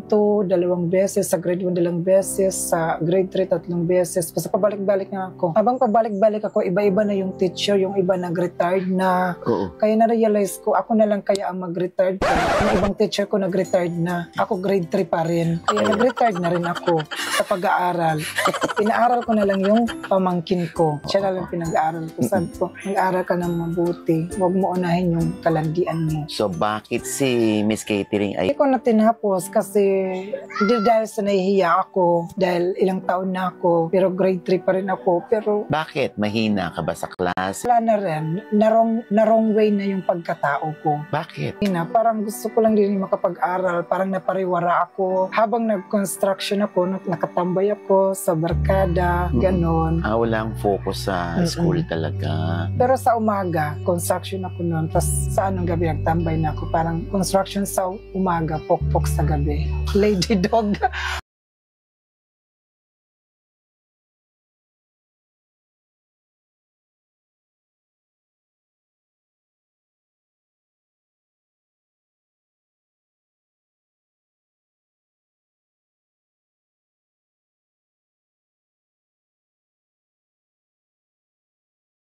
2 beses, sa grade 1 2 beses, sa grade 3 3 beses. Basta pabalik-balik nga ako. Habang pabalik-balik ako, iba-iba na yung teacher, yung iba nag-retired na. Oo. Kaya na-realize ko, ako na lang kaya ang mag-retired. Yung ibang teacher ko nag-retired na. Ako grade 3 pa rin. Kaya nag-retired na rin ako sa pag-aaral. Pinaaral ko na lang yung pamangkin ko. Siya na lang pinag-aaral ko. Sabi ko, mag-aaral ka ng mabuti. Huwag mo unahin yung kalandian mo. So, bakit si Miss Catering ay... Hindi ko na tinapos kasi hindi dahil sa nahihiya ako. Dahil ilang taon na ako. Pero grade 3 pa rin ako. Pero Bakit? Mahina ka ba sa class? wala na rin. Na wrong way na yung pagkatao ko. Bakit? Parang gusto ko lang din makapag-aral. Parang napariwara ako. Habang nag-construction ako, nakatambay ako sa barkada, ganon. Walang focus sa school talaga. Pero sa umaga, construction ako noon. Tapos sa anong gabi, nagtambay na ako. Parang construction sa umaga, pokpok sa gabi. Lady dog.